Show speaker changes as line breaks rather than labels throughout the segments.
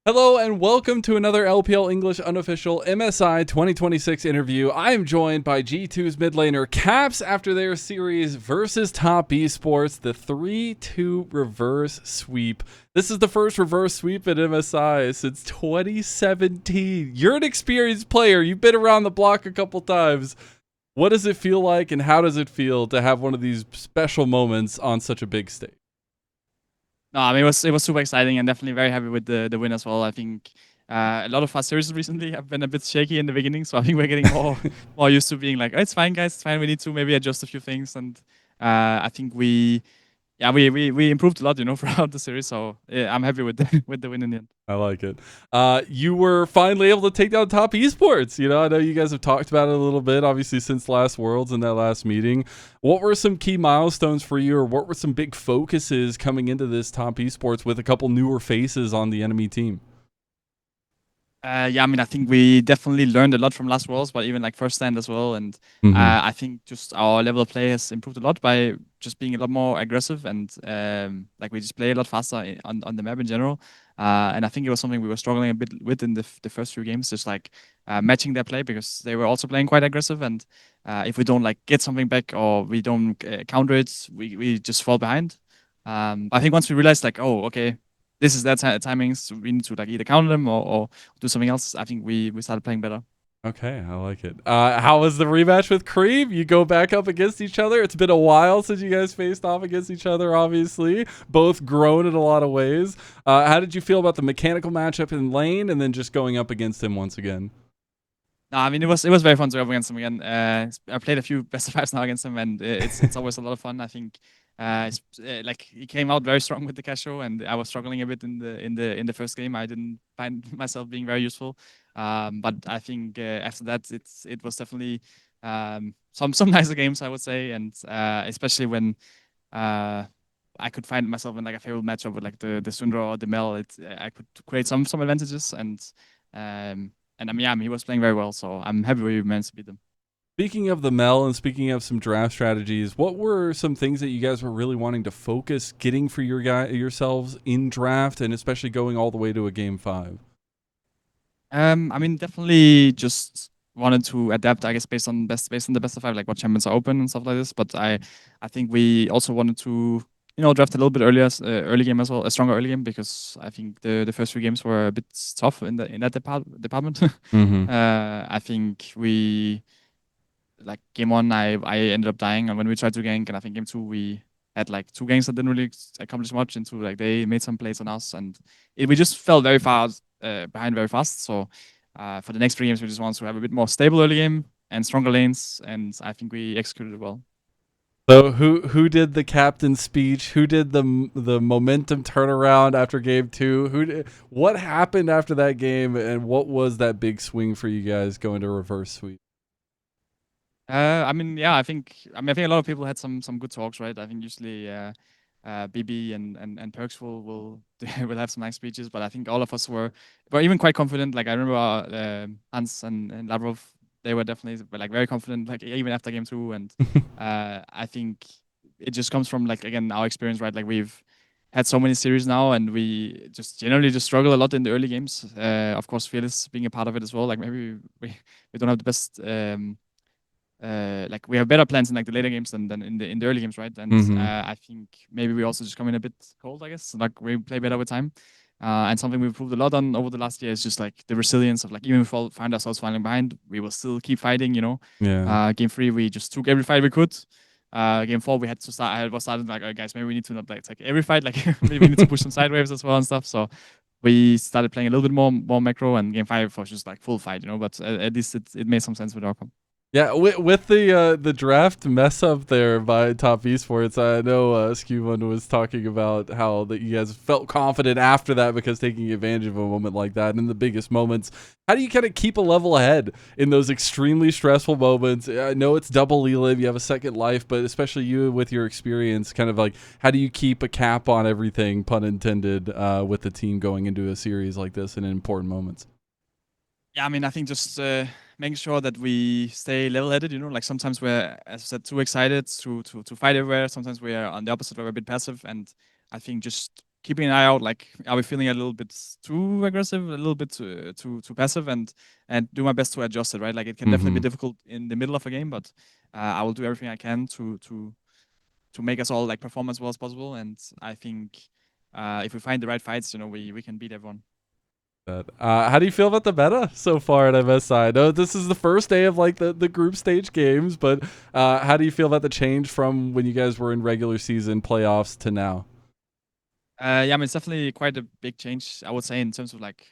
Hello and welcome to another LPL English unofficial MSI 2026 interview. I am joined by G2's mid laner Caps after their series versus Top Esports, the 3-2 reverse sweep. This is the first reverse sweep at MSI since 2017. You're an experienced player. You've been around the block a couple times. What does it feel like and how does it feel to have one of these special moments on such a big stage?
No, I mean it was super exciting and definitely very happy with the win as well. I think a lot of our series recently have been a bit shaky in the beginning, so I think we're getting more used to being like, oh, it's fine, guys, it's fine. We need to maybe adjust a few things, and I think we improved a lot, throughout the series. So yeah, I'm happy with with the win in the end.
I like it. You were finally able to take down Top Esports. I know you guys have talked about it a little bit, obviously, since last Worlds and that last meeting. What were some key milestones for you, or what were some big focuses coming into this Top Esports with a couple newer faces on the enemy team?
Yeah, I mean, I think we definitely learned a lot from last Worlds, but even like first stand as well. And
Mm-hmm.
I think just our level of play has improved a lot by just being a lot more aggressive and like we just play a lot faster on the map in general. And I think it was something we were struggling a bit with in the first few games, just like matching their play because they were also playing quite aggressive. And if we don't like get something back or we don't counter it, we just fall behind. But I think once we realized like, oh, okay, this is their timings. We need to like either counter them or do something else. I think we started playing better.
Okay, I like it. How was the rematch with Creme? You go back up against each other. It's been a while since you guys faced off against each other, obviously. Both grown in a lot of ways. How did you feel about the mechanical matchup in lane and then just going up against him once again?
No, I mean it was very fun to go up against him again. I played a few best of fives now against him, and it's always a lot of fun. I think like he came out very strong with the Casio, and I was struggling a bit in the first game. I didn't find myself being very useful, but I think after that it was definitely some nicer games I would say, and especially when uh, I could find myself in like a favorable matchup with like the Sundra or the Mel. I could create some advantages and I mean, yeah, he was playing very well, so I'm happy we managed to beat them.
Speaking of the Mel and speaking of some draft strategies, what were some things that you guys were really wanting to focus getting for yourselves in draft and especially going all the way to a game 5?
I mean, definitely just wanted to adapt, I guess, based on the best of five, like what champions are open and stuff like this. But I think we also wanted to, draft a little bit earlier, early game as well, a stronger early game because I think the first few games were a bit tough in that department.
Mm-hmm.
I think we like game one, I ended up dying, and when we tried to gank, and I think game two we had like two ganks that didn't really accomplish much. Into like they made some plays on us, and we just fell very far behind very fast. So for the next three games, we just want to have a bit more stable early game and stronger lanes, and I think we executed it well.
So who did the captain's speech? Who did the momentum turnaround after game 2? What happened after that game and what was that big swing for you guys going to reverse sweep?
I mean, yeah, I think a lot of people had some good talks, right? I think usually BB and Perks will will have some nice speeches, but I think all of us were even quite confident. Like I remember Hans and Lavrov, they were definitely like very confident, like even after game two. And I think it just comes from like again our experience, right? Like we've had so many series now, and we just generally just struggle a lot in the early games. Of course, Fearless being a part of it as well. Like maybe we don't have the best. Like we have better plans in like the later games than in the early games, right? And
Mm-hmm.
I think maybe we also just come in a bit cold, I guess. Like we play better with time. And something we've improved a lot on over the last year is just like the resilience of like even if we find ourselves falling behind, we will still keep fighting.
Yeah.
Game three we just took every fight we could. Game four we had to start. I was started like, oh, guys, maybe we need to not like take every fight. Like maybe we need to push some sideways as well and stuff. So we started playing a little bit more macro, and game five was just like full fight. But at least it made some sense with our comp.
Yeah, with the draft mess up there by Top Esports, I know Skewman was talking about how that you guys felt confident after that because taking advantage of a moment like that in the biggest moments. How do you kind of keep a level ahead in those extremely stressful moments? I know it's double Elim, you have a second life, but especially you with your experience, kind of like how do you keep a cap on everything, pun intended, with the team going into a series like this in important moments?
Yeah, I mean, I think just making sure that we stay level-headed. Like sometimes we're, as I said, too excited to fight everywhere. Sometimes we're on the opposite, where we're a bit passive. And I think just keeping an eye out. Like, are we feeling a little bit too aggressive, a little bit too passive, and do my best to adjust it. Right, like it can definitely be
Mm-hmm.
difficult in the middle of a game, but I will do everything I can to make us all like perform as well as possible. And I think if we find the right fights, we can beat everyone.
How do you feel about the meta so far at MSI? I know this is the first day of like the group stage games, but how do you feel about the change from when you guys were in regular season playoffs to now?
Yeah, I mean, it's definitely quite a big change, I would say, in terms of like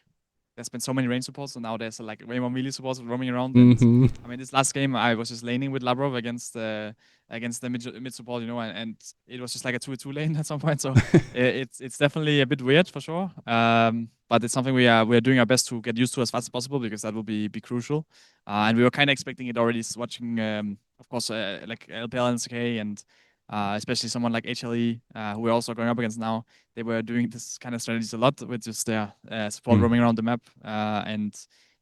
there's been so many range supports, and now there's like way more melee supports roaming around. And
Mm-hmm.
I mean, this last game I was just laning with Labrov against the mid support, and it was just like a 2-2 lane at some point. So it's definitely a bit weird for sure. But it's something we are doing our best to get used to as fast as possible, because that will be crucial. And we were kind of expecting it already, watching of course like LPL and SK, and especially someone like HLE, who we're also going up against now. They were doing this kind of strategies a lot with just their support roaming around the map, and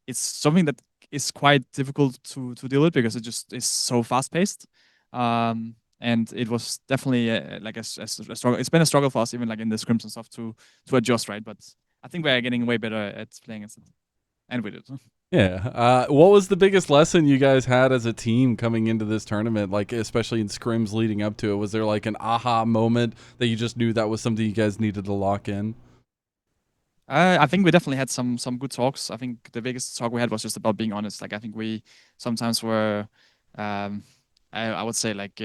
it's something that is quite difficult to deal with, because it just is so fast paced. And it was definitely like a struggle. It's been a struggle for us, even like in the scrims and stuff, to adjust, right. But I think we're getting way better at playing it, and with it.
Yeah. What was the biggest lesson you guys had as a team coming into this tournament? Like, especially in scrims leading up to it, was there like an aha moment that you just knew that was something you guys needed to lock in?
I think we definitely had some good talks. I think the biggest talk we had was just about being honest. Like, I think we sometimes were, um, I would say like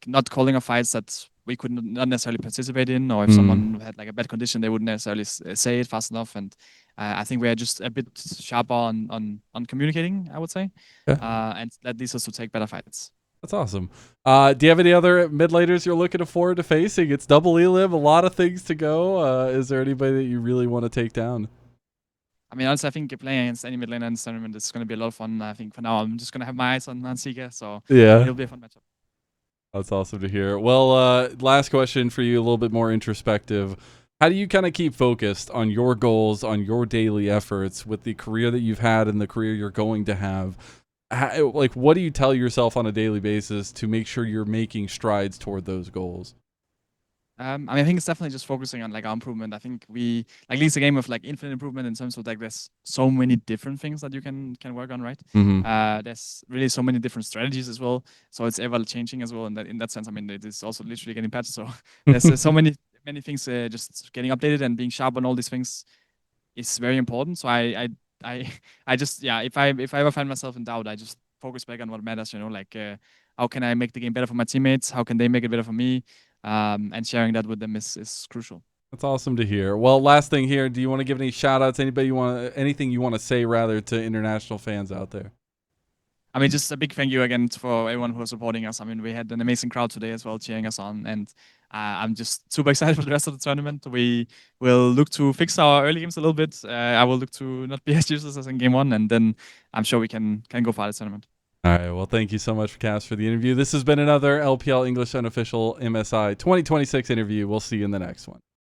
not calling off fights that we could not necessarily participate in, or if
Mm.
someone had like a bad condition, they wouldn't necessarily say it fast enough. And I think we are just a bit sharper on communicating, I would say,
Yeah.
and that leads us to take better fights.
That's awesome. Do you have any other mid laners you're looking forward to facing? It's double elim, a lot of things to go. Is there anybody that you really want to take down?
I mean, honestly, I think playing against any mid laner in this tournament is going to be a lot of fun. I think for now, I'm just going to have my eyes on Seeker, so
Yeah.
it'll be a fun matchup.
That's awesome to hear. Well, last question for you, a little bit more introspective. How do you kind of keep focused on your goals, on your daily efforts with the career that you've had and the career you're going to have? Like, what do you tell yourself on a daily basis to make sure you're making strides toward those goals?
I mean, I think it's definitely just focusing on like our improvement. I think we like leads a game of like infinite improvement, in terms of like there's so many different things that you can work on, right?
Mm-hmm.
There's really so many different strategies as well, so it's ever changing as well. And in that sense, I mean, it is also literally getting patched. So there's so many things just getting updated, and being sharp on all these things is very important. So I I just, yeah, if I ever find myself in doubt, I just focus back on what matters. Like how can I make the game better for my teammates? How can they make it better for me? And sharing that with them is crucial.
That's awesome to hear. Well, last thing here, do you want to give any shout outs? Anything you want to say rather to international fans out there?
I mean, just a big thank you again for everyone who was supporting us. I mean, we had an amazing crowd today as well, cheering us on, and I'm just super excited for the rest of the tournament. We will look to fix our early games a little bit. I will look to not be as useless as in game one, and then I'm sure we can go far this tournament.
All right. Well, thank you so much, Cass, for the interview. This has been another LPL English Unofficial MSI 2026 interview. We'll see you in the next one.